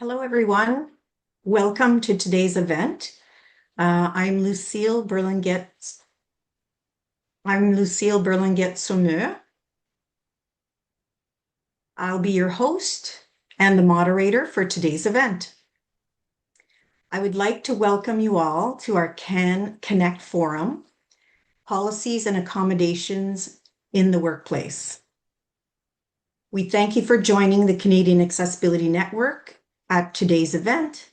Hello, everyone. Welcome to today's event. I'm Lucille Burlinghet-Saumur. I'll be your host and the moderator for today's event. I would like to welcome you all to our CAN Connect Forum, Policies and Accommodations in the Workplace. We thank you for joining the Canadian Accessibility Network at today's event.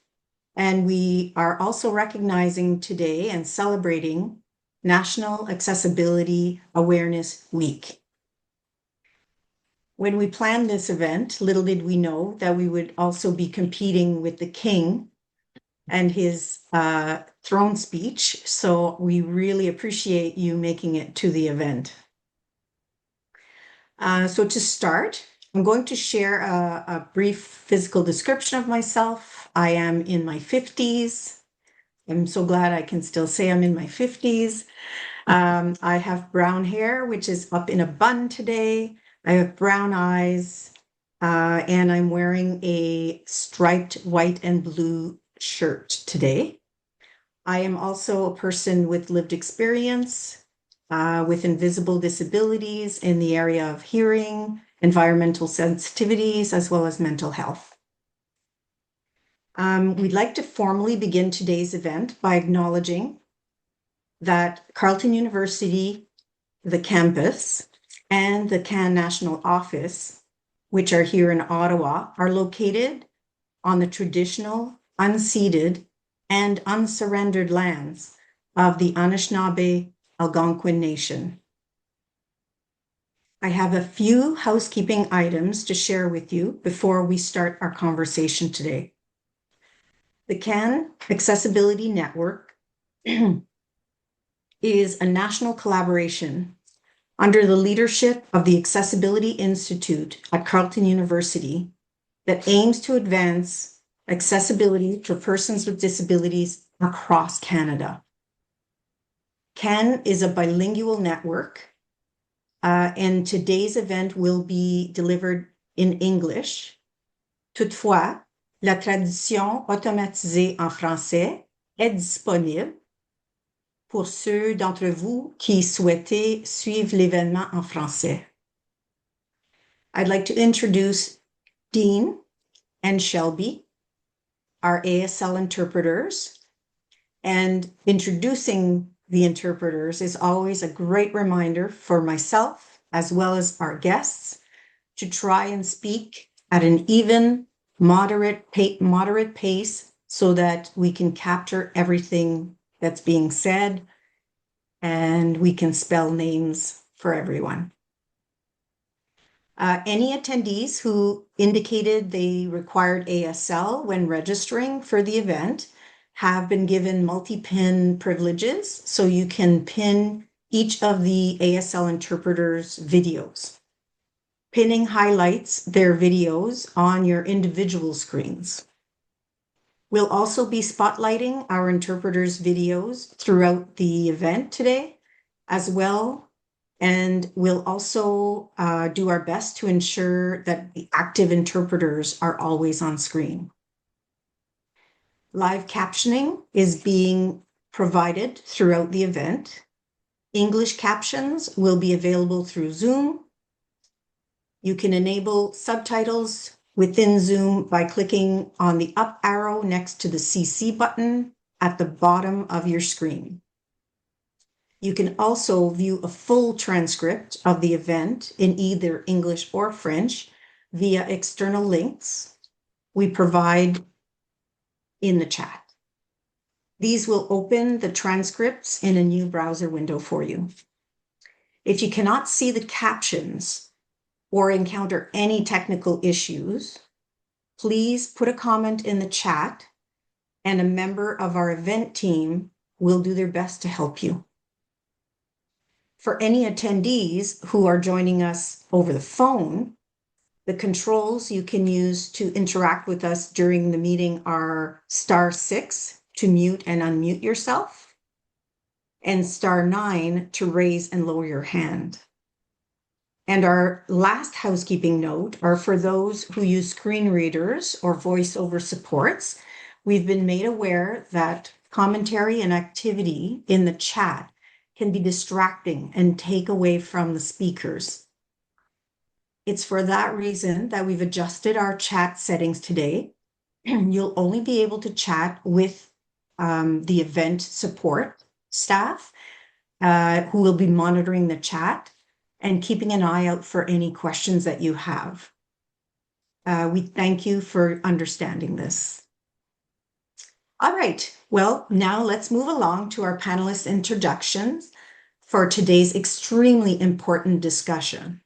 And we are also recognizing today and celebrating National Accessibility Awareness Week. When we planned this event, little did we know that we would also be competing with the King and his throne speech. So we really appreciate you making it to the event. So to start, I'm going to share a brief physical description of myself. I am in my 50s. I'm so glad I can still say I'm in my 50s. I have brown hair, which is up in a bun today. I have brown eyes, and I'm wearing a striped white and blue shirt today. I am also a person with lived experience, with invisible disabilities in the area of hearing, environmental sensitivities, as well as mental health. We'd like to formally begin today's event by acknowledging that Carleton University, the campus, and the CAN National Office, which are here in Ottawa, are located on the traditional, unceded, and unsurrendered lands of the Anishinaabe Algonquin Nation. I have a few housekeeping items to share with you before we start our conversation today. The CAN Accessibility Network is a national collaboration under the leadership of the Accessibility Institute at Carleton University that aims to advance accessibility for persons with disabilities across Canada. CAN is a bilingual network, and today's event will be delivered in English. Toutefois, la traduction automatisée en français est disponible pour ceux d'entre vous qui souhaitez suivre l'événement en français. I'd like to introduce Dean and Shelby, our ASL interpreters, and introducing the interpreters is always a great reminder for myself, as well as our guests, to try and speak at an even, moderate pace so that we can capture everything that's being said and we can spell names for everyone. Any attendees who indicated they required ASL when registering for the event have been given multi-pin privileges, so you can pin each of the ASL interpreters' videos. Pinning highlights their videos on your individual screens. We'll also be spotlighting our interpreters' videos throughout the event today as well, and we'll also do our best to ensure that the active interpreters are always on screen. Live captioning is being provided throughout the event. English captions will be available through Zoom. You can enable subtitles within Zoom by clicking on the up arrow next to the CC button at the bottom of your screen. You can also view a full transcript of the event in either English or French via external links we provide in the chat. These will open the transcripts in a new browser window for you. If you cannot see the captions or encounter any technical issues, please put a comment in the chat and a member of our event team will do their best to help you. For any attendees who are joining us over the phone, the controls you can use to interact with us during the meeting are *6 to mute and unmute yourself, and *9 to raise and lower your hand. And our last housekeeping note are for those who use screen readers or voiceover supports. We've been made aware that commentary and activity in the chat can be distracting and take away from the speakers. It's for that reason that we've adjusted our chat settings today. You'll only be able to chat with the event support staff who will be monitoring the chat and keeping an eye out for any questions that you have. We thank you for understanding this. All right, well, now let's move along to our panelist introductions for today's extremely important discussion.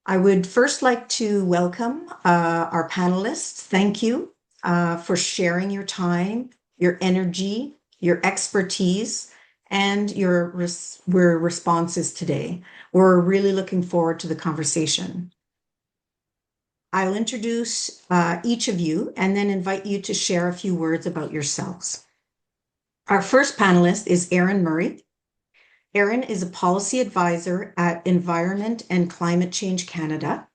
I would first like to welcome our panelists. Thank you for sharing your time, your energy, your expertise, and your responses today. We're really looking forward to the conversation. I'll introduce each of you and then invite you to share a few words about yourselves. Our first panelist is Erin Murray. Erin is a policy advisor at Environment and Climate Change Canada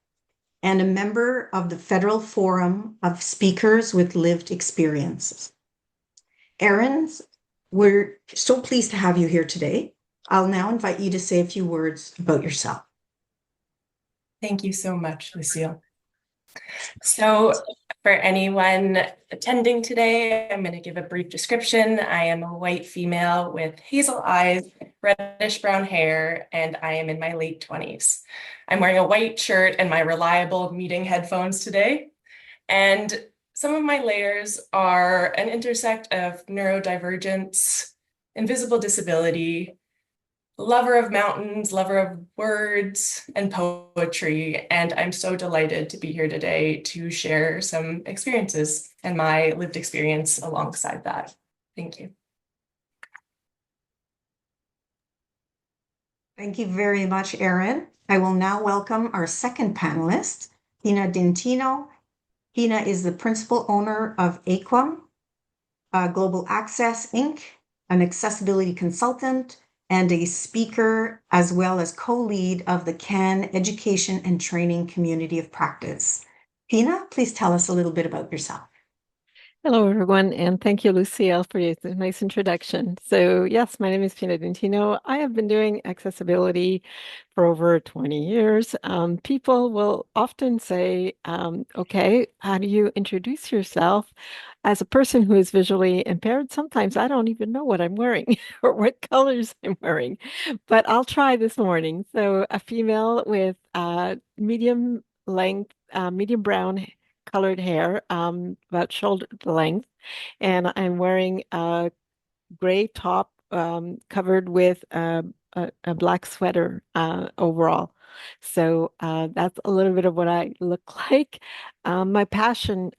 and a member of the Federal Forum of Speakers with Lived Experiences. Erin, we're so pleased to have you here today. I'll now invite you to say a few words about yourself. Thank you so much, Lucille. So for anyone attending today, I'm going to give a brief description. I am a white female with hazel eyes, reddish brown hair, and I am in my late 20s. I'm wearing a white shirt and my reliable meeting headphones today. And some of my layers are an intersect of neurodivergence, invisible disability, lover of mountains, lover of words and poetry, and I'm so delighted to be here today to share some experiences and my lived experience alongside that. Thank you. Thank you very much, Erin. I will now welcome our second panelist, Pina Dintino. Pina is the principal owner of Aquam Global Access, Inc., an accessibility consultant, and a speaker, as well as co-lead of the CAN Education and Training Community of Practice. Pina, please tell us a little bit about yourself. Hello, everyone, and thank you, Lucille, for your nice introduction. So, yes, my name is Pina Dintino. I have been doing accessibility for over 20 years. People will often say, okay, how do you introduce yourself? As a person who is visually impaired, sometimes I don't even know what I'm wearing or what colors I'm wearing, but I'll try this morning. So, a female with medium length, medium brown colored hair, about shoulder length, and I'm wearing a gray top covered with a black sweater overall. So that's a little bit of what I look like. My passion,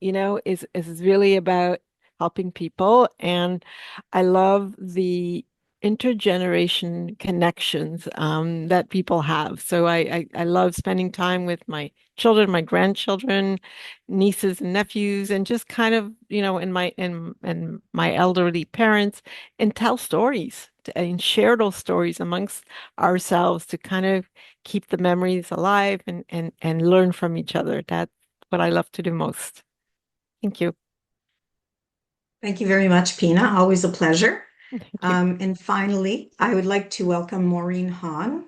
is really about helping people, and I love the intergeneration connections that people have. So I love spending time with my children, my grandchildren, nieces and nephews, and just kind of, and my elderly parents, and tell stories and share those stories amongst ourselves to kind of keep the memories alive and learn from each other. That's what I love to do most. Thank you. Thank you very much, Pina. Always a pleasure. Thank you. And finally, I would like to welcome Maureen Hahn.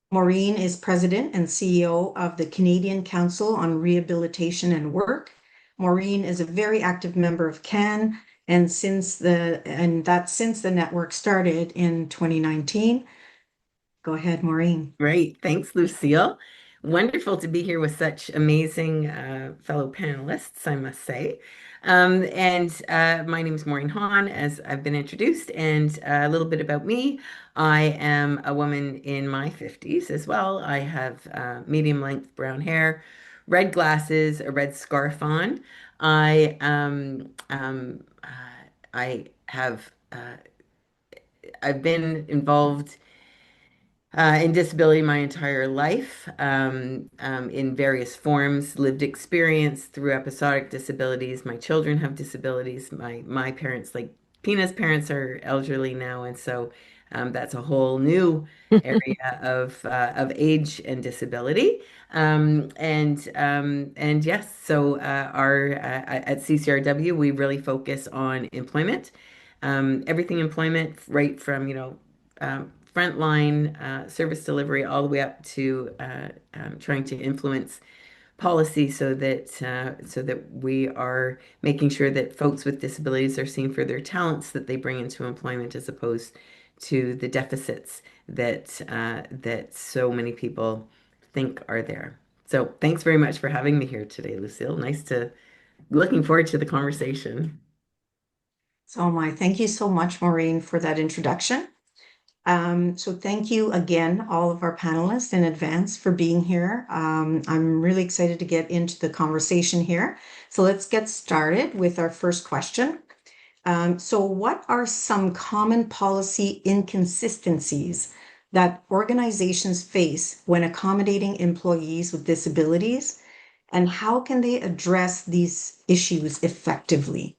Maureen is President and CEO of the Canadian Council on Rehabilitation and Work. Maureen is a very active member of CAN, and since the network started in 2019. Go ahead, Maureen. Great. Thanks, Lucille. Wonderful to be here with such amazing fellow panelists, I must say. My name is Maureen Hahn, as I've been introduced, and a little bit about me. I am a woman in my 50s as well. I have medium length brown hair, red glasses, a red scarf on. I have I've been involved in disability my entire life, in various forms, lived experience through episodic disabilities. My children have disabilities. My parents, like Pina's parents, are elderly now, and so That's a whole new area of age and disability. And yes, so our at CCRW, we really focus on employment, everything employment, right from, frontline service delivery all the way up to trying to influence policy so that we are making sure that folks with disabilities are seen for their talents that they bring into employment as opposed to the deficits that so many people think are there. So thanks very much for having me here today, Lucille. Looking forward to the conversation. So thank you so much, Maureen, for that introduction. So thank you again, all of our panelists in advance for being here. I'm really excited to get into the conversation here. So let's get started with our first question. So what are some common policy inconsistencies that organizations face when accommodating employees with disabilities, and how can they address these issues effectively?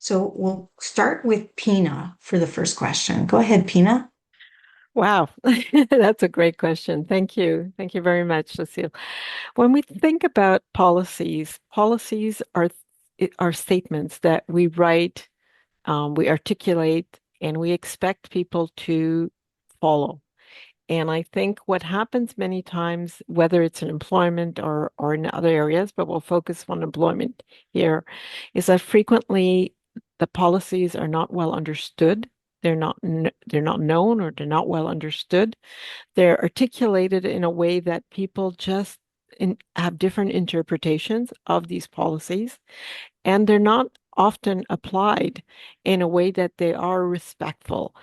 So we'll start with Pina for the first question. Go ahead, Pina. Wow, that's a great question. Thank you. Thank you very much, Lucille. When we think about policies, policies are statements that we write, we articulate, and we expect people to follow. And I think what happens many times, whether it's in employment or in other areas, but we'll focus on employment here, is that frequently the policies are not well understood. They're not known, or they're not well understood. They're articulated in a way that people just have different interpretations of these policies, and they're not often applied in a way that they are respectful.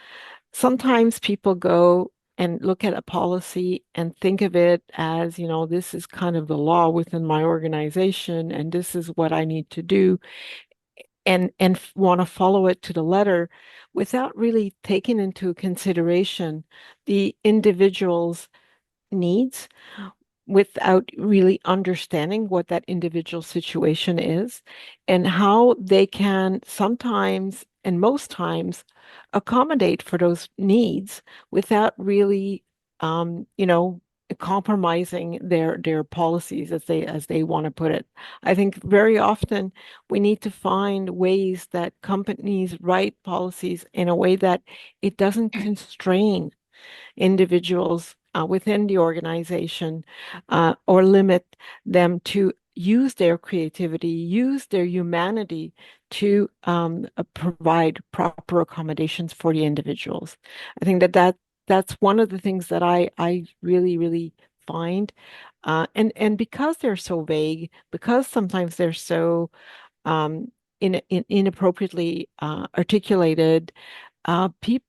Sometimes people go and look at a policy and think of it as, this is kind of the law within my organization, and this is what I need to do, and want to follow it to the letter without really taking into consideration the individual's needs, without really understanding what that individual situation is and how they can sometimes and most times accommodate for those needs without really compromising their policies, as they want to put it. I think very often we need to find ways that companies write policies in a way that it doesn't constrain individuals within the organization, or limit them to use their creativity, use their humanity to provide proper accommodations for the individuals. I think that's one of the things that I really, really find. And because they're so vague, because sometimes they're so inappropriately articulated, people,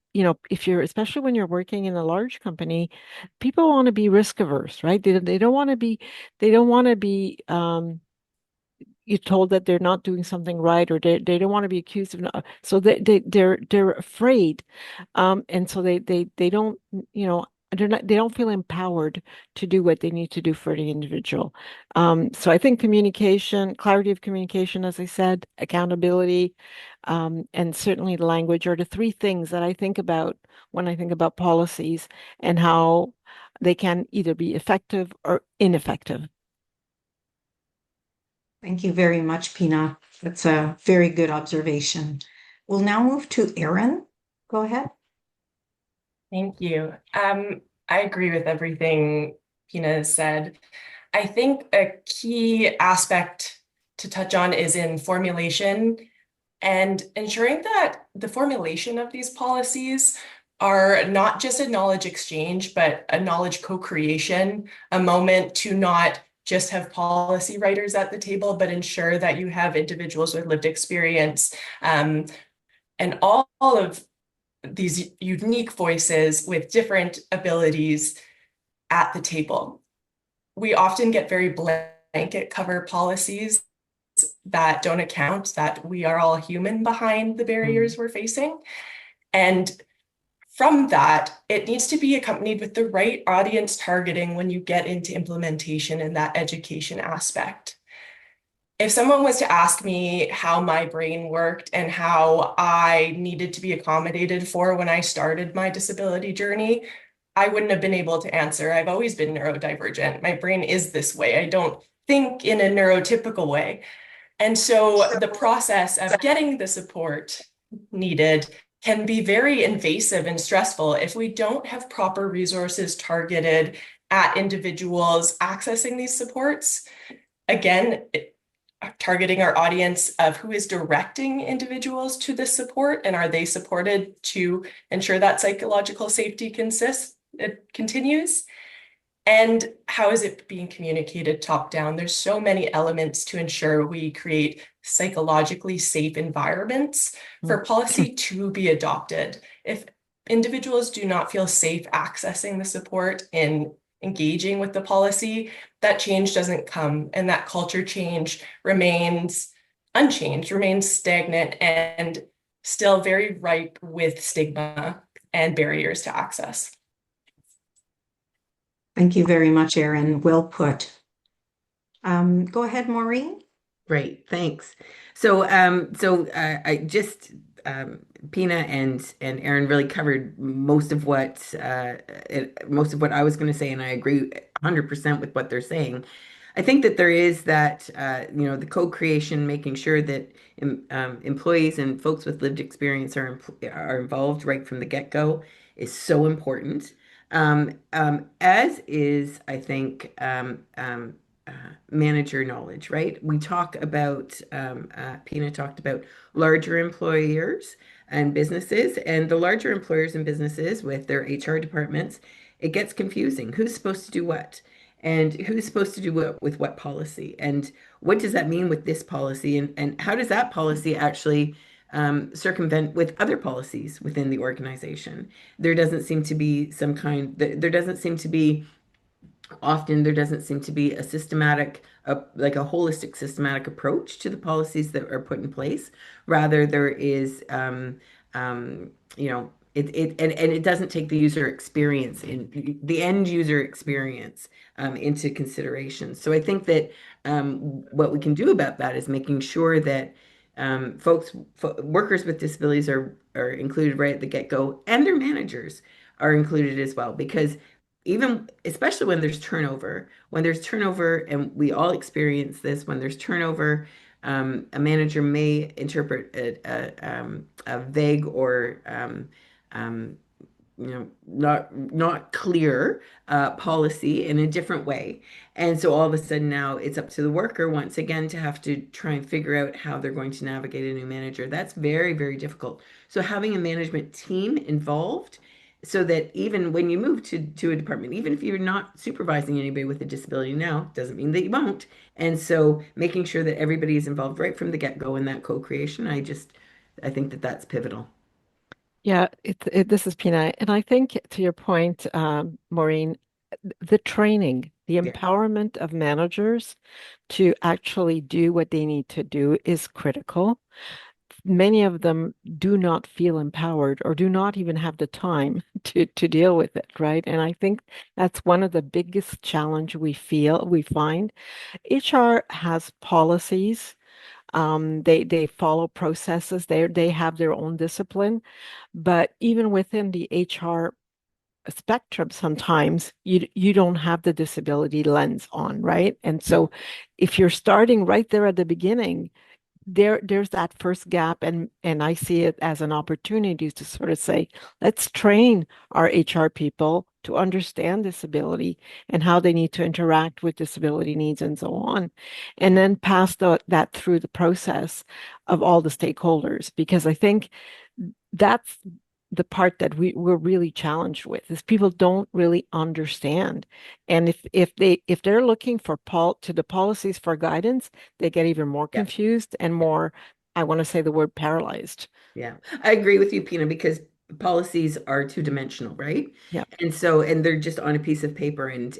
if you're, especially when you're working in a large company, people want to be risk averse, right? They don't want to be, they don't want to be you're told that they're not doing something right, or they don't want to be accused of not, so they're afraid, and so they don't, they don't feel empowered to do what they need to do for the individual. So I think communication, clarity of communication, as I said, accountability, and certainly the language are the three things that I think about when I think about policies and how they can either be effective or ineffective. Thank you very much, Pina. That's a very good observation. We'll now move to Erin. Go ahead. Thank you. I agree with everything Pina has said. I think a key aspect to touch on is in formulation and ensuring that the formulation of these policies are not just a knowledge exchange, but a knowledge co-creation, a moment to not just have policy writers at the table, but ensure that you have individuals with lived experience, and all of these unique voices with different abilities at the table. We often get very blanket cover policies that don't account that we are all human behind the barriers we're facing. And from that, it needs to be accompanied with the right audience targeting when you get into implementation and that education aspect. if someone was to ask me how my brain worked and how I needed to be accommodated for when I started my disability journey, I wouldn't have been able to answer. I've always been neurodivergent. My brain is this way. I don't think in a neurotypical way. And so the process of getting the support needed can be very invasive and stressful if we don't have proper resources targeted at individuals accessing these supports. Again, targeting our audience of who is directing individuals to this support, and are they supported to ensure that psychological safety it continues, and how is it being communicated top down. There's so many elements to ensure we create psychologically safe environments for policy to be adopted. If individuals do not feel safe accessing the support in engaging with the policy, that change doesn't come, and that culture change remains unchanged, remains stagnant, and still very ripe with stigma and barriers to access. Thank you very much, Erin. Well put. Go ahead, Maureen. Great, thanks. So, I just Pina and Aaron really covered most of what I was going to say, and I agree 100% with what they're saying. I think that there is that the co-creation, making sure that employees and folks with lived experience are involved right from the get-go is so important. As is, I think. Uh, Manager knowledge, right? We talk about, Pina talked about larger employers and businesses, and the larger employers and businesses with their HR departments, it gets confusing. Who's supposed to do what? And who's supposed to do what with what policy? And what does that mean with this policy? And how does that policy actually circumvent with other policies within the organization? There doesn't seem to be there doesn't seem to be often there doesn't seem to be a systematic like a holistic systematic approach to the policies that are put in place. Rather, there is and it doesn't take the user experience in the end user experience into consideration. So I think that what we can do about that is making sure that workers with disabilities are included right at the get-go, and their managers are included as well, because even especially when there's turnover, and we all experience this, when there's turnover, a manager may interpret a vague or um, not clear policy in a different way. And so all of a sudden now it's up to the worker once again to have to try and figure out how they're going to navigate a new manager. That's very, very difficult. So having a management team involved, so that even when you move to a department, even if you're not supervising anybody with a disability now, doesn't mean that you won't. And so making sure that everybody is involved right from the get-go in that co-creation, I think that that's pivotal. Yeah, this is Pina. And I think to your point, Maureen, the training, the Yeah. empowerment of managers to actually do what they need to do is critical. Many of them do not feel empowered or do not even have the time to deal with it, right? And I think that's one of the biggest challenge we find. HR has policies. They follow processes. They have their own discipline, but even within the HR spectrum, sometimes you don't have the disability lens on, right? And so if you're starting right there at the beginning, there's that first gap, and I see it as an opportunity to sort of say, let's train our HR people to understand disability and how they need to interact with disability needs and so on, and then pass that through the process of all the stakeholders, because I think that's the part that we're really challenged with, is people don't really understand. And if they're looking for to the policies for guidance, they get even more Yeah. confused and more, I want to say the word paralyzed. Yeah, I agree with you, Pina, because policies are two-dimensional, right? Yeah. And they're just on a piece of paper, and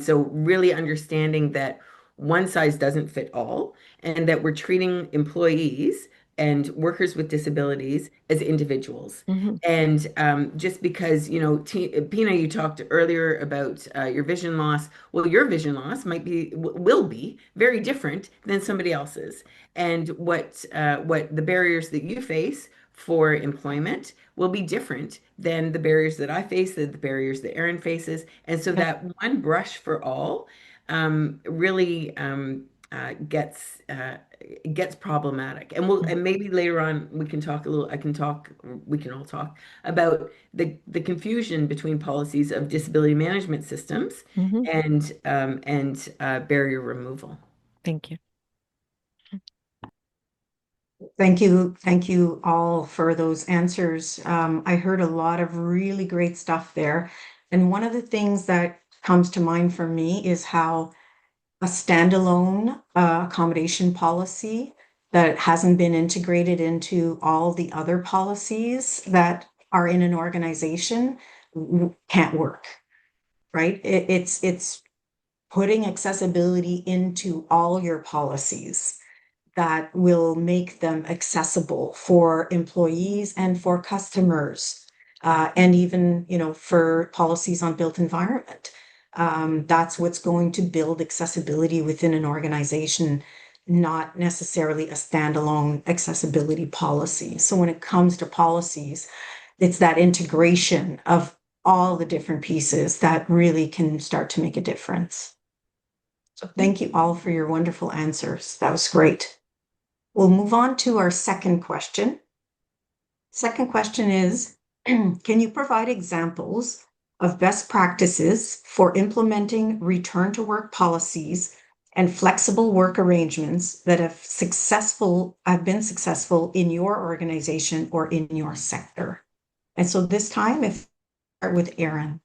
so really understanding that one size doesn't fit all, and that we're treating employees and workers with disabilities as individuals. Mhm. And just because, you know, Pina, you talked earlier about your vision loss. Well, your vision loss will be very different than somebody else's. And what the barriers that you face for employment will be different than the barriers that I face, the barriers that Erin faces. And so Okay. that one brush for all really gets problematic. And Mhm. maybe later on we can talk a little. We can all talk about the confusion between policies of disability management systems Mhm. and barrier removal. Thank you. Thank you all for those answers. I heard a lot of really great stuff there. And one of the things that comes to mind for me is how a standalone accommodation policy that hasn't been integrated into all the other policies that are in an organization can't work, right? It's putting accessibility into all your policies that will make them accessible for employees and for customers, and even, you know, for policies on built environment. That's what's going to build accessibility within an organization, not necessarily a standalone accessibility policy. So when it comes to policies, it's that integration of all the different pieces that really can start to make a difference. So thank you all for your wonderful answers. That was great. We'll move on to our second question. Second question is, can you provide examples of best practices for implementing return to work policies and flexible work arrangements that have been successful in your organization or in your sector? And so this time, if start with Erin.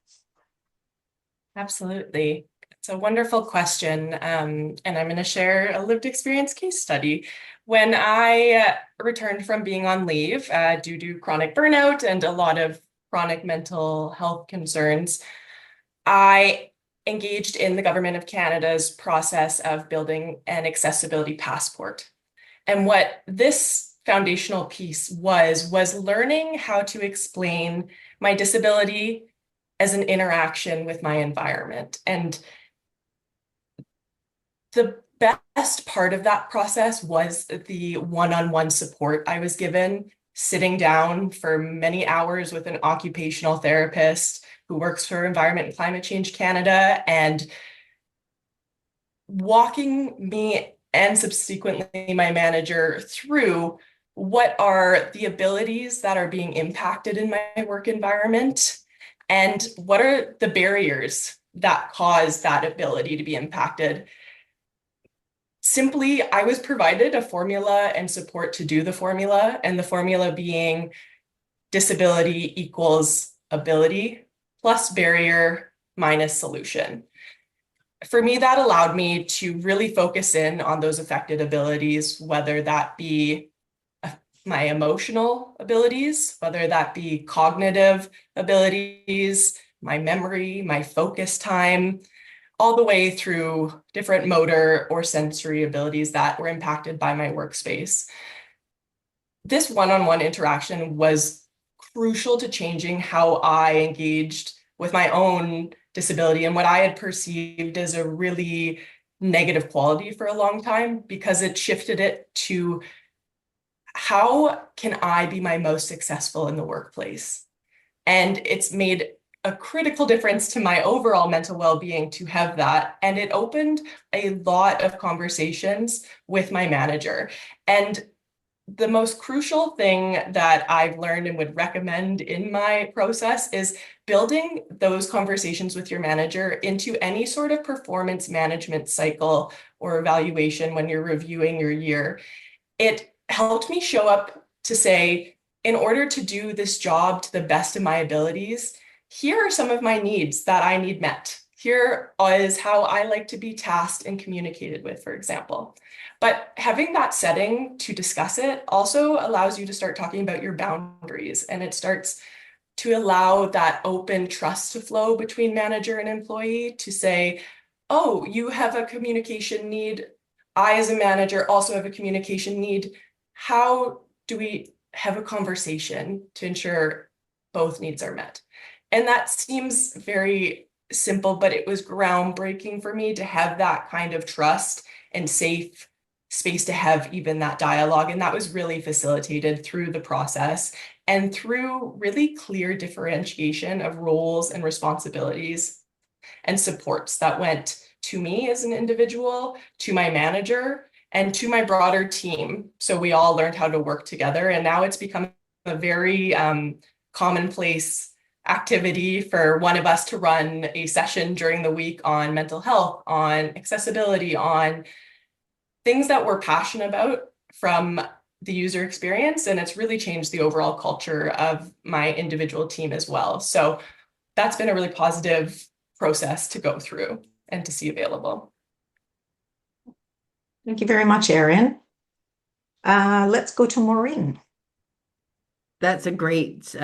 Absolutely. It's a wonderful question. And I'm going to share a lived experience case study. When I returned from being on leave due to chronic burnout and a lot of chronic mental health concerns, I engaged in the Government of Canada's process of building an accessibility passport. And what this foundational piece was learning how to explain my disability as an interaction with my environment. And the best part of that process was the one-on-one support I was given, sitting down for many hours with an occupational therapist who works for Environment and Climate Change Canada, and walking me and subsequently my manager through what are the abilities that are being impacted in my work environment and what are the barriers that cause that ability to be impacted. Simply, I was provided a formula and support to do the formula, and the formula being disability equals ability plus barrier minus solution. For me, that allowed me to really focus in on those affected abilities, whether that be my emotional abilities, whether that be cognitive abilities, my memory, my focus time, all the way through different motor or sensory abilities that were impacted by my workspace. This one-on-one interaction was crucial to changing how I engaged with my own disability and what I had perceived as a really negative quality for a long time, because it shifted it to how can I be my most successful in the workplace? And it's made a critical difference to my overall mental well-being to have that. And it opened a lot of conversations with my manager. And the most crucial thing that I've learned and would recommend in my process is building those conversations with your manager into any sort of performance management cycle or evaluation when you're reviewing your year. It helped me show up to say, in order to do this job to the best of my abilities, here are some of my needs that I need met. Here is how I like to be tasked and communicated with, for example. But having that setting to discuss it also allows you to start talking about your boundaries, and it starts to allow that open trust to flow between manager and employee to say, oh, you have a communication need. I, as a manager, also have a communication need. How do we have a conversation to ensure both needs are met? And that seems very simple, but it was groundbreaking for me to have that kind of trust and safe space to have even that dialogue. And that was really facilitated through the process and through really clear differentiation of roles and responsibilities and supports that went to me as an individual, to my manager, and to my broader team. So we all learned how to work together. And now it's become a very commonplace activity for one of us to run a session during the week on mental health, on accessibility, on things that we're passionate about from the user experience. And it's really changed the overall culture of my individual team as well. So that's been a really positive process to go through and to see available. Thank you very much, Erin. Let's go to Maureen. That's a great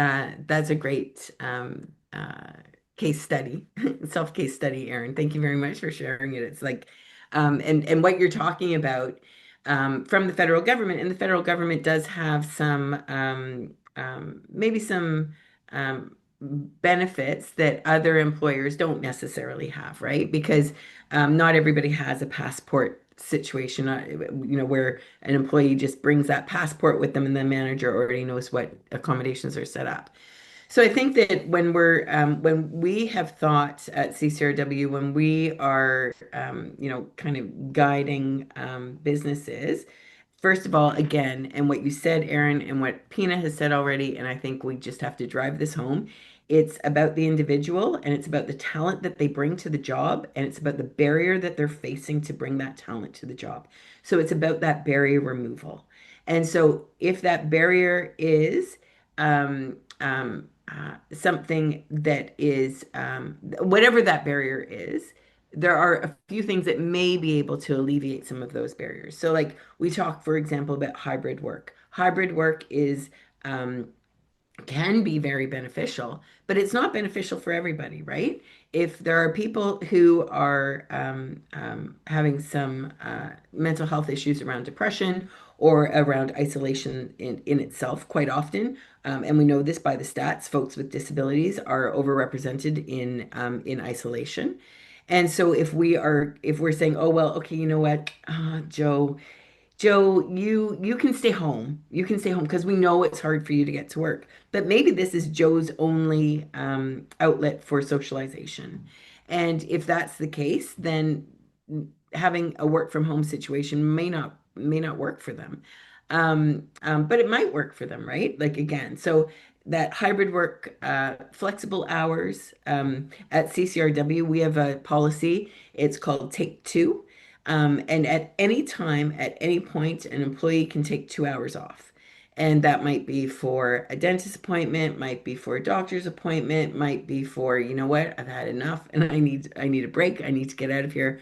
case study, self-case study, Erin. Thank you very much for sharing it. It's like, and what you're talking about from the federal government, and the federal government does have some maybe some benefits that other employers don't necessarily have, right? Because not everybody has a passport situation, where an employee just brings that passport with them and the manager already knows what accommodations are set up. So I think that when we have thought at CCRW, when we are, kind of guiding businesses, first of all, again, and what you said, Erin, and what Pina has said already, and I think we just have to drive this home. It's about the individual and it's about the talent that they bring to the job, and it's about the barrier that they're facing to bring that talent to the job. So it's about that barrier removal. And so if that barrier is something that is, whatever that barrier is, there are a few things that may be able to alleviate some of those barriers. So, like we talk, for example, about hybrid work. Hybrid work is can be very beneficial, but it's not beneficial for everybody, right? If there are people who are having some mental health issues around depression or around isolation in itself, quite often, and we know this by the stats, folks with disabilities are overrepresented in isolation. And so if we're saying, oh well, okay, you know what, Joe, you can stay home. You can stay home because we know it's hard for you to get to work. But maybe this is Joe's only outlet for socialization. And if that's the case, then having a work from home situation may not work for them. But it might work for them, right? Like again, so that hybrid work, flexible hours. At CCRW, we have a policy. It's called Take Two. And at any time, at any point, an employee can take 2 hours off. And that might be for a dentist appointment, might be for a doctor's appointment, might be for, you know what, I've had enough and I need a break. I need to get out of here.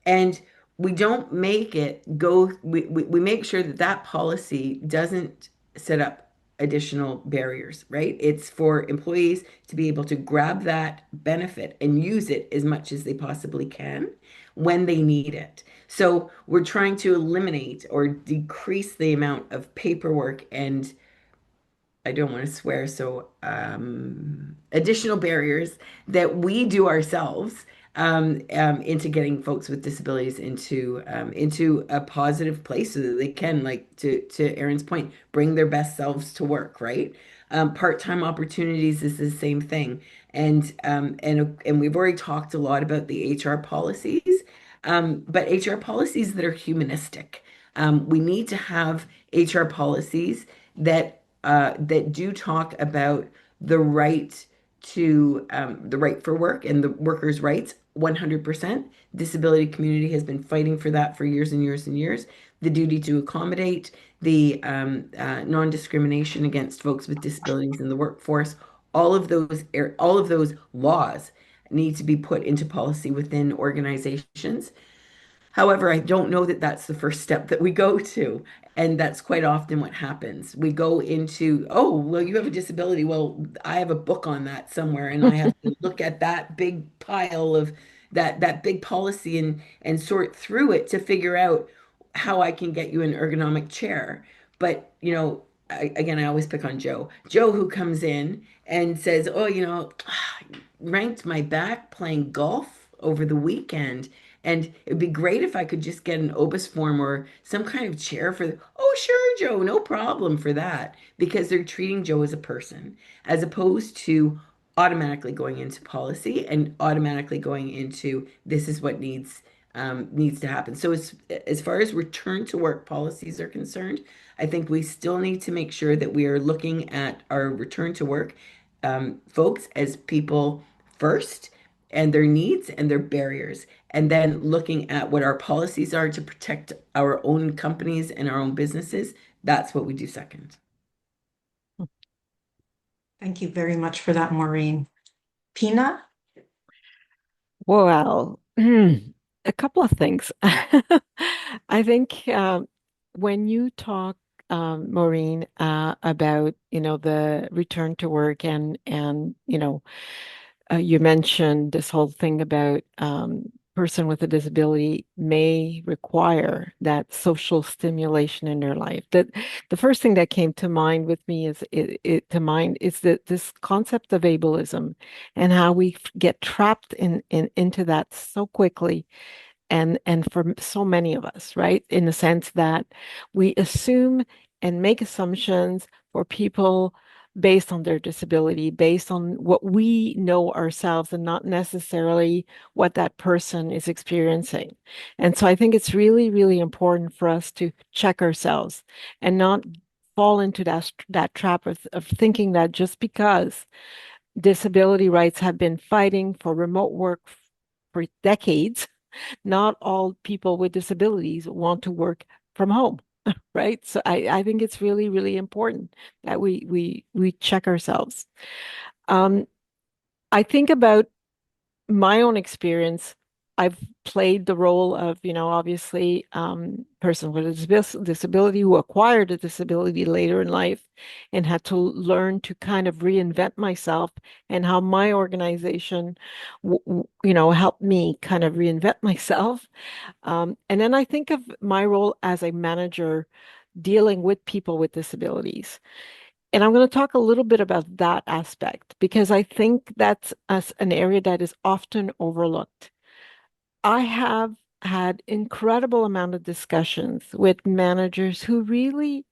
And we don't make it go, we make sure that that policy doesn't set up additional barriers, right? It's for employees to be able to grab that benefit and use it as much as they possibly can when they need it. So we're trying to eliminate or decrease the amount of paperwork and I don't want to swear, so additional barriers that we do ourselves into getting folks with disabilities into a positive place so that they can, like to Erin's point, bring their best selves to work, right? Part-time opportunities is the same thing, and we've already talked a lot about the HR policies, but HR policies that are humanistic. We need to have HR policies that do talk about the right to the right for work and the workers' rights. 100%. Disability community has been fighting for that for years and years and years. The duty to accommodate, the non-discrimination against folks with disabilities in the workforce. All of those laws need to be put into policy within organizations. However, I don't know that that's the first step that we go to. And that's quite often what happens. We go into, oh, well, you have a disability. Well, I have a book on that somewhere, and I have to look at that big pile of that big policy and sort through it to figure out how I can get you an ergonomic chair. But, again, I always pick on Joe. Joe who comes in and says, "Oh, ranked my back playing golf over the weekend. And it'd be great if I could just get an obus form or some kind of chair for oh, sure, Joe, no problem for that." Because they're treating Joe as a person, as opposed to automatically going into policy and automatically going into this is what needs to happen. So as far as return to work policies are concerned, I think we still need to make sure that we are looking at our return to work folks as people first and their needs and their barriers, and then looking at what our policies are to protect our own companies and our own businesses. That's what we do second. Thank you very much for that, Maureen. Pina? Well, a couple of things. I think when you talk, Maureen, about the return to work and you mentioned this whole thing about person with a disability may require that social stimulation in their life. That the first thing that came to mind with me is that this concept of ableism and how we get trapped into that so quickly and for so many of us, right? In the sense that we assume and make assumptions for people based on their disability, based on what we know ourselves and not necessarily what that person is experiencing. And so I think it's really, really important for us to check ourselves and not fall into that trap of thinking that just because disability rights have been fighting for remote work for decades, not all people with disabilities want to work from home, right? So I think it's really, really important that we check ourselves. Um, I think about my own experience. I've played the role of, obviously, person with a disability who acquired a disability later in life and had to learn to kind of reinvent myself and how my organization, helped me kind of reinvent myself. And then I think of my role as a manager dealing with people with disabilities. And I'm going to talk a little bit about that aspect because I think that's an area that is often overlooked. I have had incredible amount of discussions with managers who really,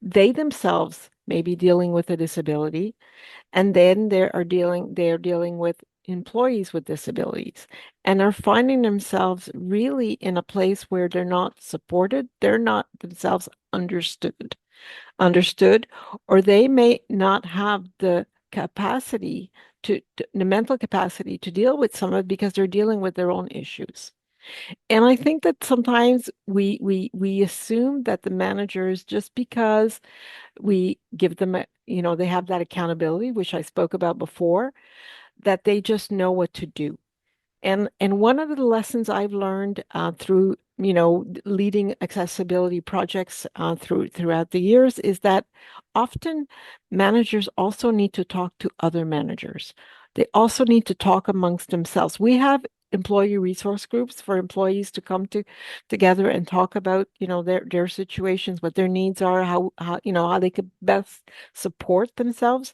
they themselves may be dealing with a disability, and then they are dealing with employees with disabilities and are finding themselves really in a place where they're not supported, they're not themselves understood, or they may not have the capacity the mental capacity to deal with some of it because they're dealing with their own issues. And I think that sometimes we assume that the managers, just because we give them they have that accountability, which I spoke about before, that they just know what to do. And one of the lessons I've learned through leading accessibility projects throughout the years is that often managers also need to talk to other managers. They also need to talk amongst themselves. We have employee resource groups for employees to come together and talk about their situations, what their needs are, how they could best support themselves.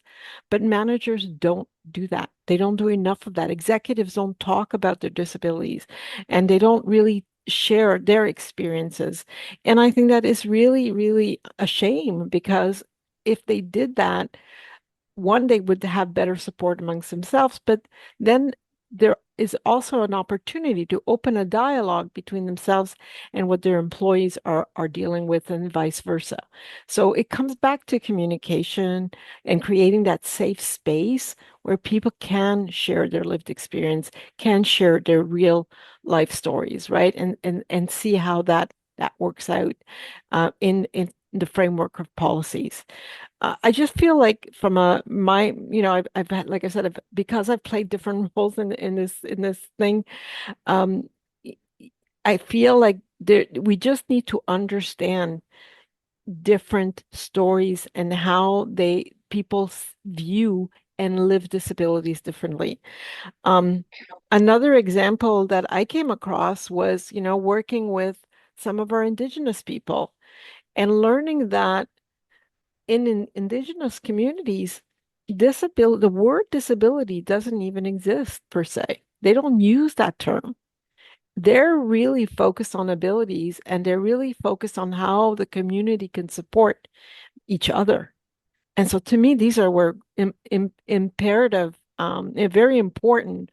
But managers don't do that. They don't do enough of that. Executives don't talk about their disabilities and they don't really share their experiences. And I think that is really, really a shame because if they did that, one, they would have better support amongst themselves, but then there is also an opportunity to open a dialogue between themselves and what their employees are dealing with and vice versa. So it comes back to communication and creating that safe space where people can share their lived experience, can share their real life stories, right? And see how that works out in the framework of policies. I just feel like from I've had, like I said, because I've played different roles in this thing, um, I feel like we just need to understand different stories and how people view and live disabilities differently. Um, Another example that I came across was, working with some of our Indigenous people and learning that in Indigenous communities, disability, the word disability doesn't even exist per se. They don't use that term. They're really focused on abilities and they're really focused on how the community can support each other. And so to me, these are where imperative, very important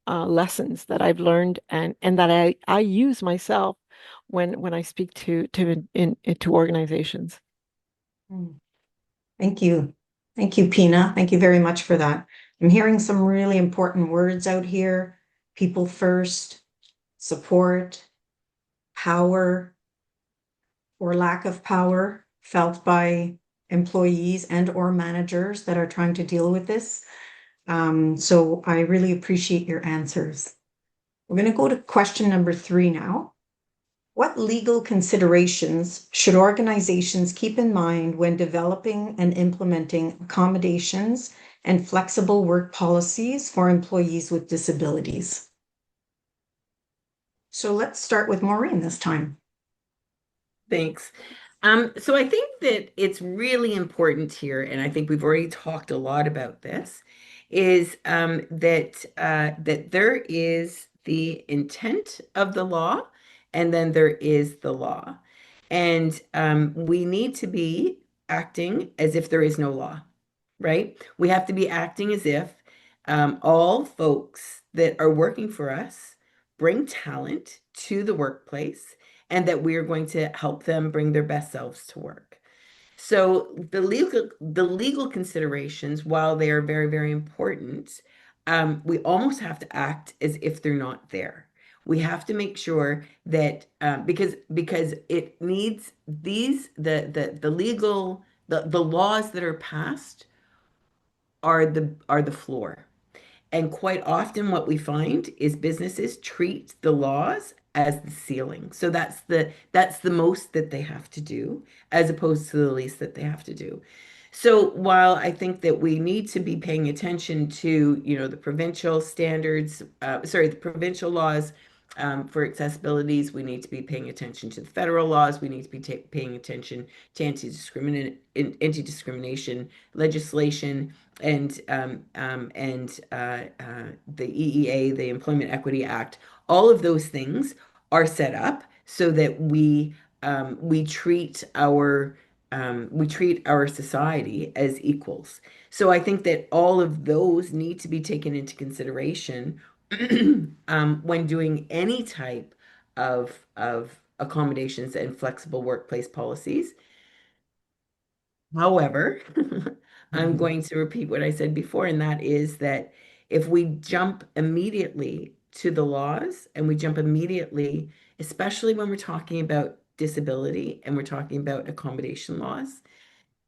lessons that I've learned and that I use myself when I speak to organizations. Mm. Thank you. Thank you, Pina. Thank you very much for that. I'm hearing some really important words out here. People first, support, power, or lack of power felt by employees and or managers that are trying to deal with this. So I really appreciate your answers. We're going to go to question number 3 now. What legal considerations should organizations keep in mind when developing and implementing accommodations and flexible work policies for employees with disabilities? So let's start with Maureen this time. Thanks. So I think that it's really important here, and I think we've already talked a lot about this, is that there is the intent of the law, and then there is the law, and we need to be acting as if there is no law, right? We have to be acting as if all folks that are working for us bring talent to the workplace and that we are going to help them bring their best selves to work. So the legal considerations, while they are very, very important, we almost have to act as if they're not there. We have to make sure that because it needs the legal the laws that are passed are the floor. And quite often, what we find is businesses treat the laws as the ceiling. So that's the most that they have to do, as opposed to the least that they have to do. So while I think that we need to be paying attention to, the provincial standards, the provincial laws for accessibilities, we need to be paying attention to the federal laws. We need to be paying attention to anti-discrimination legislation and the EEA, the Employment Equity Act. All of those things are set up so that we treat our society as equals. So I think that all of those need to be taken into consideration when doing any type of accommodations and flexible workplace policies. However, I'm going to repeat what I said before, and that is that if we jump immediately to the laws and we jump immediately, especially when we're talking about disability and we're talking about accommodation laws,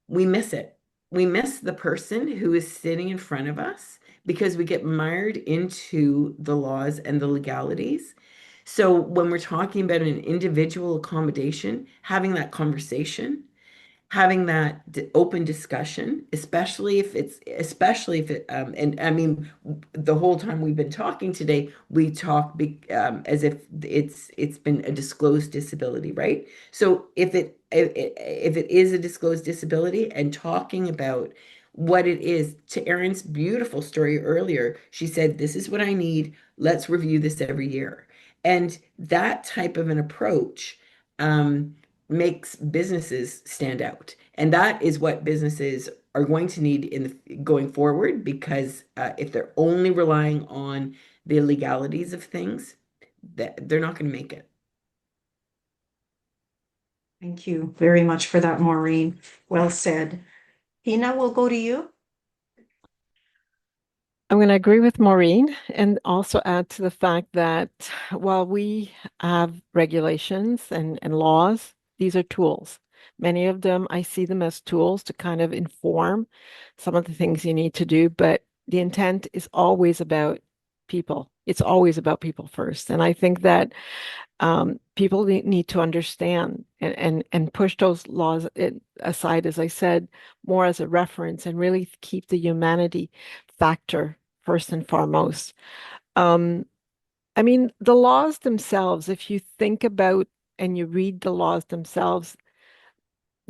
we miss it. We miss the person who is sitting in front of us because we get mired into the laws and the legalities. So when we're talking about an individual accommodation, having that conversation, having that open discussion, especially if it, and I mean, the whole time we've been talking today, we talk as if it's been a disclosed disability, right? So if it is a disclosed disability and talking about what it is, to Erin's beautiful story earlier, she said, "This is what I need. Let's review this every year." And that type of an approach. Makes businesses stand out. And that is what businesses are going to need going forward, because if they're only relying on the legalities of things, that they're not going to make it. Thank you very much for that, Maureen. Well said. Pina, we'll go to you. I'm going to agree with Maureen and also add to the fact that while we have regulations and laws, these are tools. Many of them, I see them as tools to kind of inform some of the things you need to do, but the intent is always about people. It's always about people first. And I think that people need to understand and push those laws aside, as I said, more as a reference and really keep the humanity factor first and foremost. I mean, the laws themselves, if you think about and you read the laws themselves,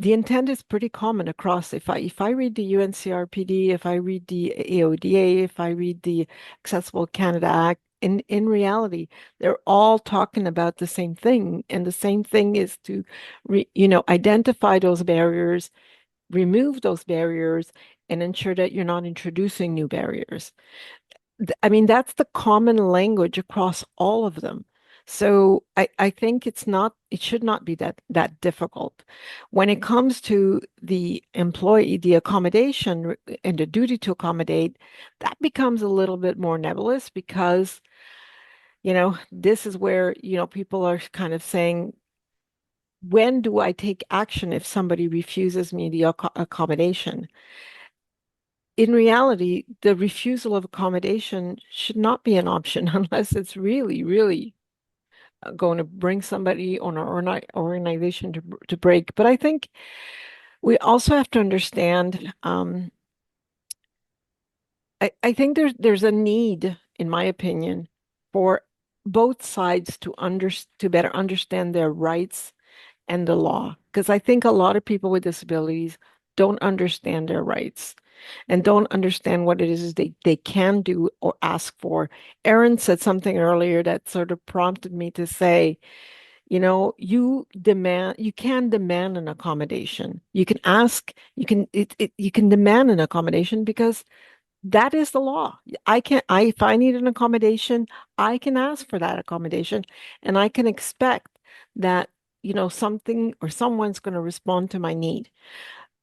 the intent is pretty common across. If I read the UNCRPD, if I read the AODA, if I read the Accessible Canada Act, in reality, they're all talking about the same thing. And the same thing is to, identify those barriers, remove those barriers, and ensure that you're not introducing new barriers. I mean, that's the common language across all of them. So I think it should not be that difficult. When it comes to the employee, the accommodation and the duty to accommodate, that becomes a little bit more nebulous because, this is where, people are kind of saying, when do I take action if somebody refuses me the accommodation? In reality, the refusal of accommodation should not be an option unless it's really, really going to bring somebody on our organization to break. But I think we also have to understand, I think there's a need, in my opinion, for both sides to better understand their rights and the law. Because I think a lot of people with disabilities don't understand their rights and don't understand what it is they can do or ask for. Erin said something earlier that sort of prompted me to say, you can demand an accommodation. You can ask, you can demand an accommodation because that is the law. If I need an accommodation, I can ask for that accommodation and I can expect that, something or someone's going to respond to my need.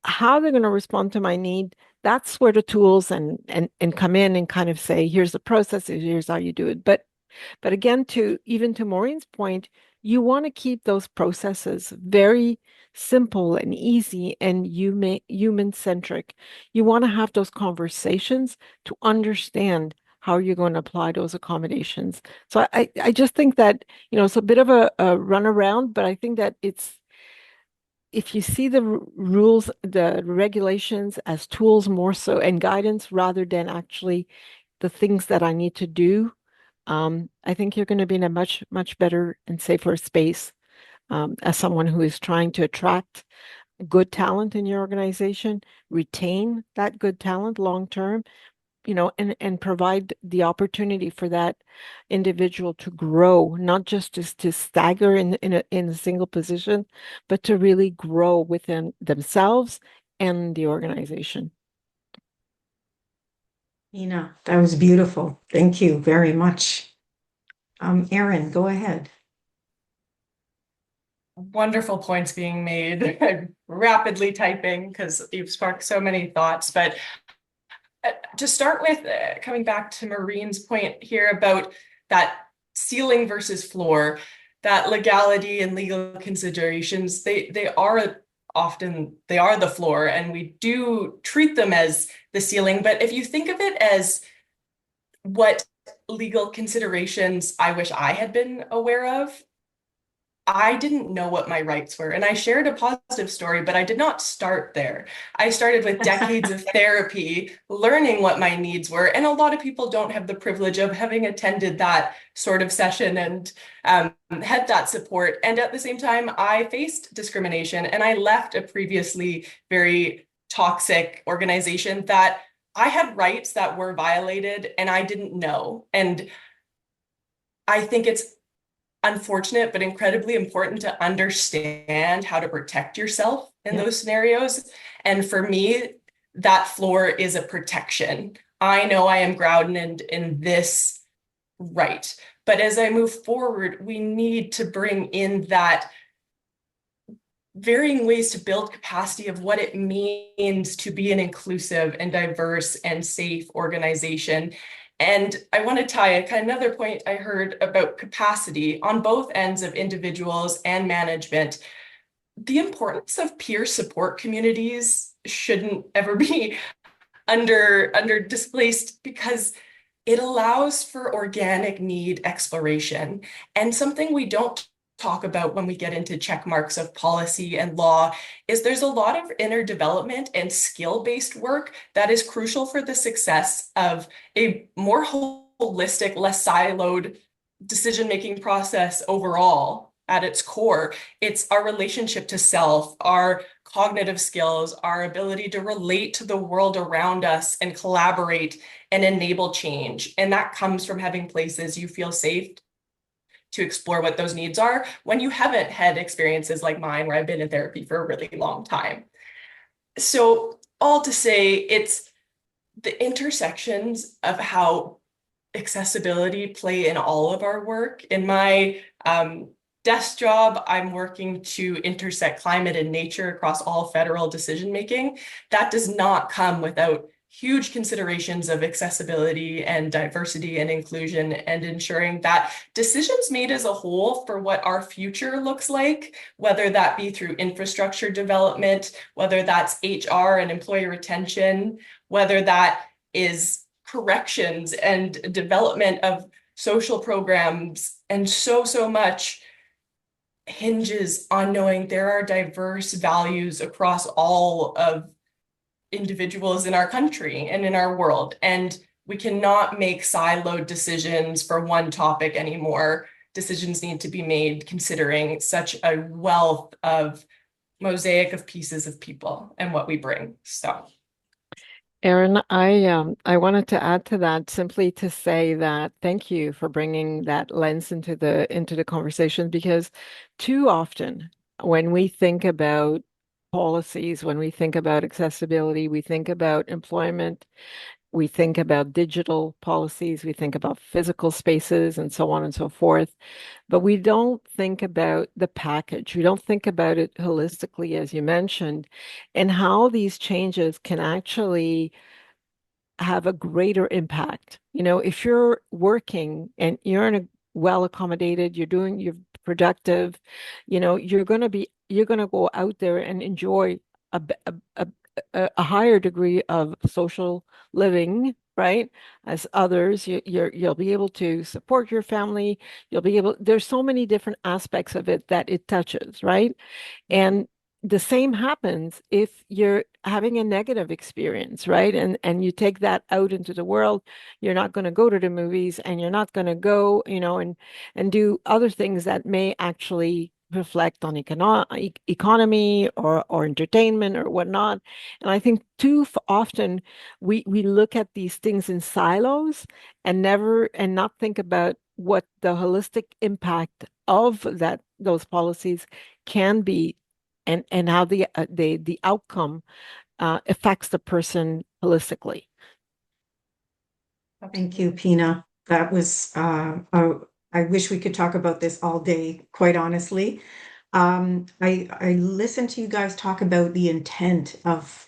How they're going to respond to my need, that's where the tools and come in and kind of say, here's the process, here's how you do it. But again, even to Maureen's point, you want to keep those processes very simple and easy and human centric. You want to have those conversations to understand how you're going to apply those accommodations. So I just think that, it's a bit of a runaround, but I think that if you see the rules, the regulations as tools more so and guidance rather than actually the things that I need to do, I think you're going to be in a much, much better and safer space as someone who is trying to attract good talent in your organization, retain that good talent long term, and provide the opportunity for that individual to grow, not just to stagger in a single position, but to really grow within themselves and the organization. Ina, that was beautiful. Thank you very much. Erin, go ahead. Wonderful points being made. I'm rapidly typing because you've sparked so many thoughts. But to start with, coming back to Maureen's point here about that ceiling versus floor, that legality and legal considerations, they are the floor, and we do treat them as the ceiling. But if you think of it as what legal considerations I wish I had been aware of, I didn't know what my rights were. And I shared a positive story, but I did not start there. I started with decades of therapy, learning what my needs were. And a lot of people don't have the privilege of having attended that sort of session and had that support. And at the same time, I faced discrimination and I left a previously very toxic organization that I had rights that were violated and I didn't know. And I think it's unfortunate, but incredibly important to understand how to protect yourself in those scenarios. And for me, that floor is a protection. I know I am grounded in this right. But as I move forward, we need to bring in that varying ways to build capacity of what it means to be an inclusive and diverse and safe organization. And I want to tie another point I heard about capacity on both ends of individuals and management. The importance of peer support communities shouldn't ever be under displaced because it allows for organic need exploration. And something we don't talk about when we get into check marks of policy and law is there's a lot of inner development and skill-based work that is crucial for the success of a more holistic, less siloed decision-making process overall. At its core, it's our relationship to self, our cognitive skills, our ability to relate to the world around us and collaborate and enable change. And that comes from having places you feel safe to explore what those needs are when you haven't had experiences like mine where I've been in therapy for a really long time. So all to say, it's the intersections of how accessibility play in all of our work. In my desk job, I'm working to intersect climate and nature across all federal decision making. That does not come without huge considerations of accessibility and diversity and inclusion, and ensuring that decisions made as a whole for what our future looks like, whether that be through infrastructure development, whether that's HR and employee retention, whether that is corrections and development of social programs, and so much hinges on knowing there are diverse values across all of individuals in our country and in our world. And we cannot make siloed decisions for one topic anymore. Decisions need to be made considering such a wealth of mosaic of pieces of people and what we bring. So Erin, I wanted to add to that simply to say that thank you for bringing that lens into the conversation, because too often when we think about policies, when we think about accessibility, we think about employment, we think about digital policies, we think about physical spaces, and so on and so forth. But we don't think about the package. We don't think about it holistically, as you mentioned, and how these changes can actually have a greater impact. You know, if you're working and you're in a well accommodated, you're productive, you know, you're going to go out there and enjoy a, b- a higher degree of social living, right? As others, you'll be able to support your family. There's so many different aspects of it that it touches, right? And the same happens if you're having a negative experience, right? And you take that out into the world. You're not going to go to the movies, and you're not going to go, you know, and do other things that may actually reflect on economy or entertainment or whatnot. And I think often we look at these things in silos and not think about what the holistic impact of those policies can be, and how the outcome affects the person holistically. Thank you, Pina. That was, I wish we could talk about this all day, quite honestly. I listened to you guys talk about the intent of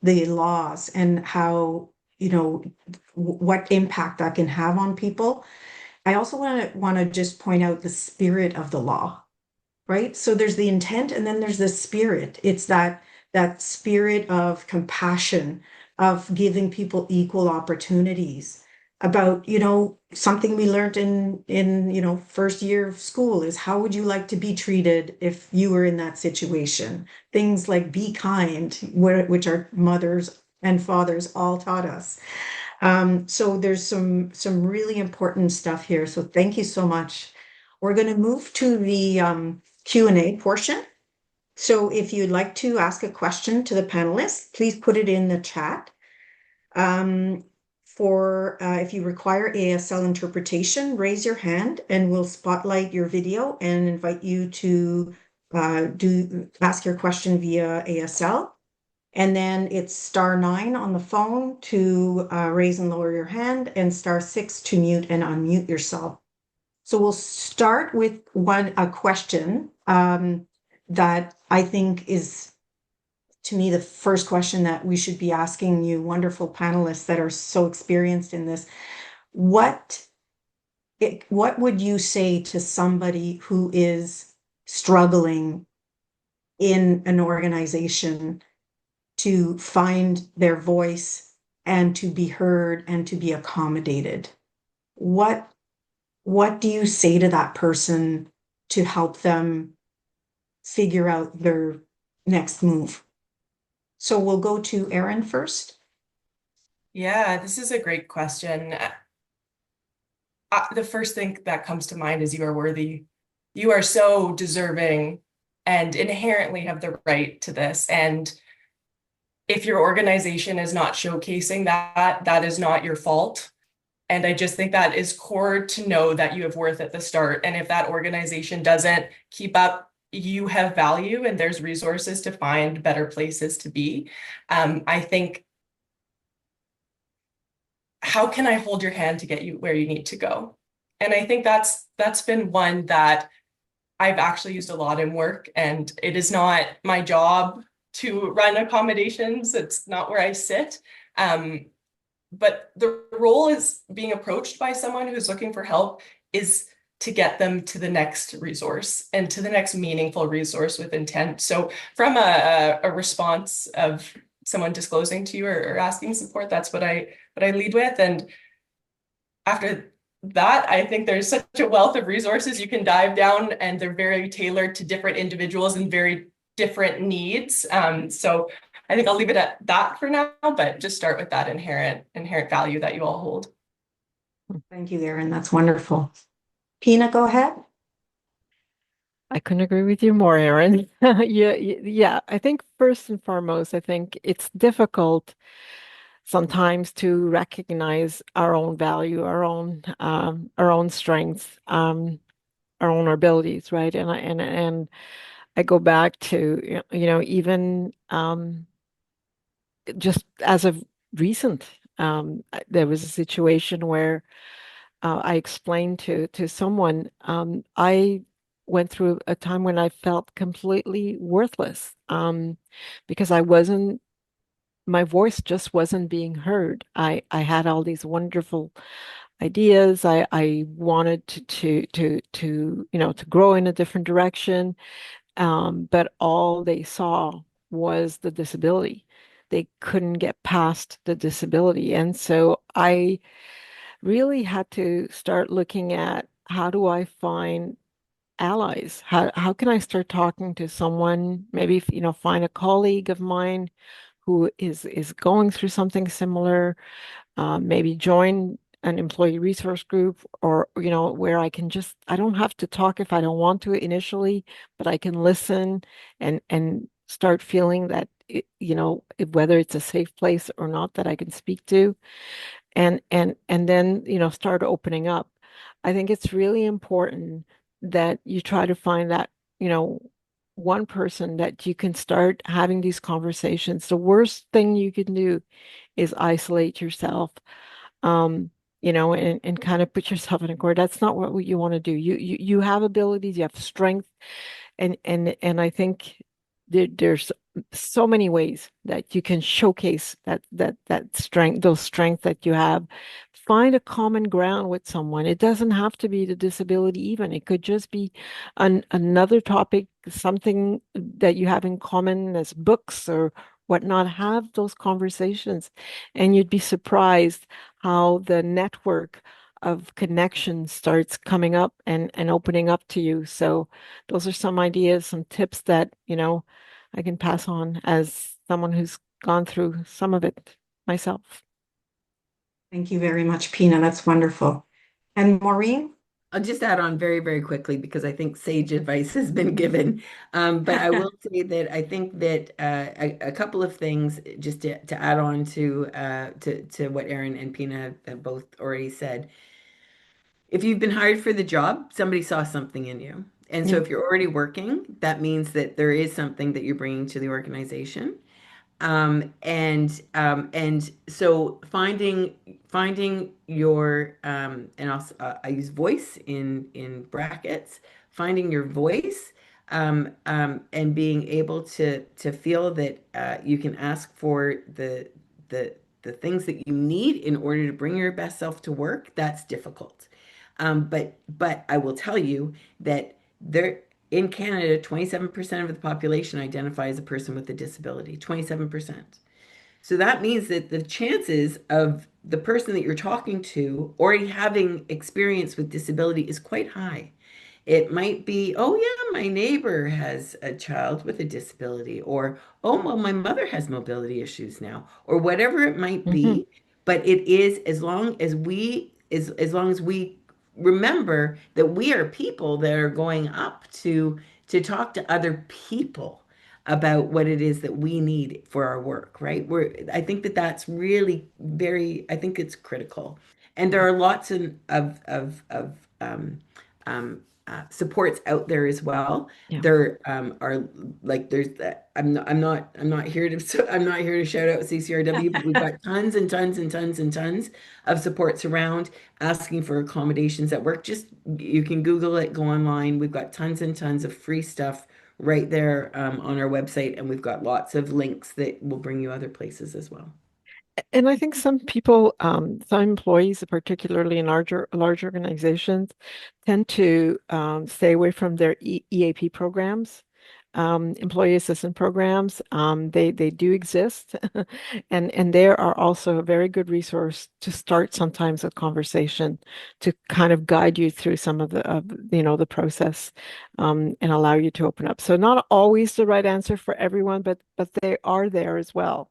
the laws and how, you know, what impact that can have on people. I also want to just point out the spirit of the law, right? So there's the intent and then there's the spirit. It's that spirit of compassion, of giving people equal opportunities. About, you know, something we learned in, you know, first year of school is how would you like to be treated if you were in that situation? Things like be kind, which our mothers and fathers all taught us. So there's some really important stuff here. So thank you so much. We're going to move to the Q&A portion. So if you'd like to ask a question to the panelists, please put it in the chat. If you require ASL interpretation, raise your hand and we'll spotlight your video and invite you to ask your question via ASL. And then it's *9 on the phone to raise and lower your hand, and *6 to mute and unmute yourself. So we'll start with a question that I think is, to me, the first question that we should be asking you wonderful panelists that are so experienced in this. What would you say to somebody who is struggling in an organization to find their voice and to be heard and to be accommodated? What do you say to that person to help them figure out their next move? So we'll go to Erin first. yeah, this is a great question. The first thing that comes to mind is you are worthy. You are so deserving and inherently have the right to this. And if your organization is not showcasing that, that is not your fault. And I just think that is core to know that you have worth at the start. And if that organization doesn't keep up, you have value and there's resources to find better places to be. I think, how can I hold your hand to get you where you need to go? And I think that's been one that I've actually used a lot in work, and it is not my job to run accommodations. It's not where I sit. But the role is being approached by someone who's looking for help is to get them to the next resource and to the next meaningful resource with intent. So from a response of someone disclosing to you or asking support, that's what I lead with. And after that, I think there's such a wealth of resources you can dive down, and they're very tailored to different individuals and very different needs. So I think I'll leave it at that for now, but just start with that inherent value that you all hold. Thank you, Erin. That's wonderful. Pina, go ahead. I couldn't agree with you more, Erin. Yeah. I think first and foremost, I think it's difficult sometimes to recognize our own value, our own strengths, our own abilities, right? And I go back to even just as of recent, there was a situation where I explained to someone, I went through a time when I felt completely worthless, because my voice just wasn't being heard. I had all these wonderful ideas. I wanted to grow in a different direction. But all they saw was the disability. They couldn't get past the disability. And so I really had to start looking at, how do I find allies? How can I start talking to someone, maybe, find a colleague of mine who is going through something similar, maybe join an employee resource group, or where I don't have to talk if I don't want to initially, but I can listen and start feeling that whether it's a safe place or not that I can speak to, and then start opening up. I think it's really important that you try to find that you know one person that you can start having these conversations. The worst thing you can do is isolate yourself, um, and kind of put yourself in a corner. That's not what you want to do. You have abilities, you have strength, and I think there's so many ways that you can showcase that strength, those strengths that you have. Find a common ground with someone. It doesn't have to be the disability even. It could just be another topic, something that you have in common as books or whatnot. Have those conversations, and you'd be surprised how the network of connections starts coming up and opening up to you. So those are some ideas, some tips that, I can pass on as someone who's gone through some of it myself. Thank you very much, Pina. That's wonderful. And Maureen? I'll just add on very, very quickly because I think sage advice has been given. But I will say that I think that a couple of things just to add on to what Erin and Pina have both already said. If you've been hired for the job, somebody saw something in you. And so Yeah. if you're already working, that means that there is something that you're bringing to the organization. And so finding your and also I use voice in brackets, finding your voice, and being able to feel that you can ask for the the things that you need in order to bring your best self to work. That's difficult. But I will tell you that there in Canada, 27% of the population identify as a person with a disability. 27%. So that means that the chances of the person that you're talking to already having experience with disability is quite high. It might be, oh yeah, my neighbor has a child with a disability, or oh, well, my mother has mobility issues now, or whatever it might Hmm. be. But it is as long as we remember that we are people that are going up to to talk to other people about what it is that we need for our work, right? I think that that's really I think it's critical. And there are lots of supports out there as well. Yeah. There are like I'm not here to I'm not here to shout out CCRW, but we've got tons and tons and tons and tons of supports around asking for accommodations at work. Just you can Google it, go online. We've got tons and tons of free stuff right there on our website, and we've got lots of links that will bring you other places as well. And I think some people, some employees, particularly in large organizations, tend to stay away from their EAP programs, employee assistance programs. They do exist, and there are also a very good resource to start sometimes a conversation to kind of guide you through some of the process, and allow you to open up. So not always the right answer for everyone, but they are there as well.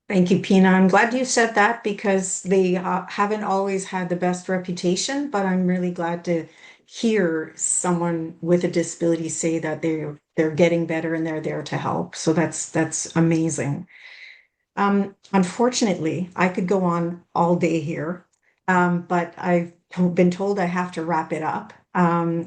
Thank you, Pina. I'm glad you said that because they haven't always had the best reputation, but I'm really glad to hear someone with a disability say that they're getting better and they're there to help. So that's amazing. Unfortunately, I could go on all day here, but I've been told I have to wrap it up.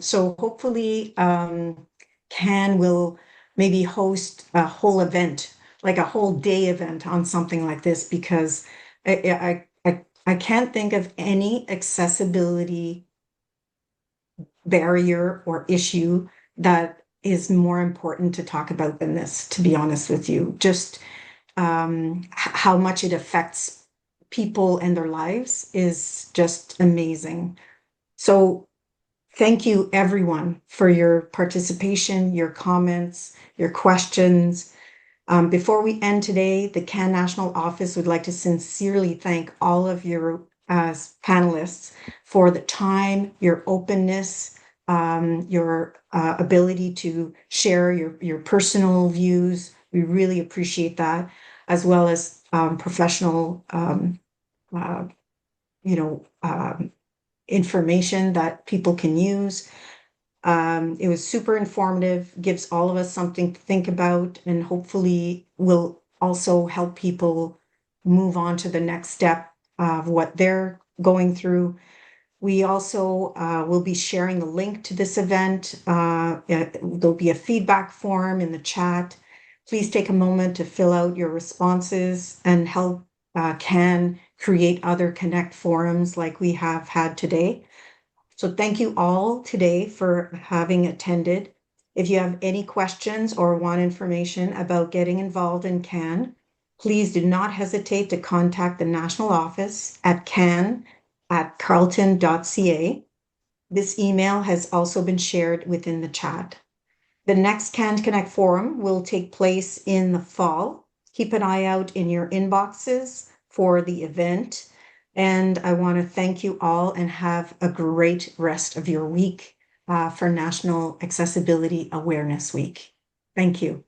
So hopefully, Can will maybe host a whole event, like a whole day event on something like this, because I can't think of any accessibility barrier or issue that is more important to talk about than this, to be honest with you. Just how much it affects people and their lives is just amazing. So thank you everyone for your participation, your comments, your questions. Before we end today, the CAN National Office would like to sincerely thank all of your panelists for the time, your openness, your ability to share your personal views. We really appreciate that, as well as professional, uh, you know, information that people can use. It was super informative, gives all of us something to think about, and hopefully will also help people move on to the next step of what they're going through. We also will be sharing a link to this event. There'll be a feedback form in the chat. Please take a moment to fill out your responses and help CAN create other Connect forums like we have had today. So thank you all today for having attended. If you have any questions or want information about getting involved in CAN, please do not hesitate to contact the national office at can@carleton.ca. This email has also been shared within the chat. The next CAN Connect Forum will take place in the fall. Keep an eye out in your inboxes for the event. And I want to thank you all and have a great rest of your week for National Accessibility Awareness Week. Thank you.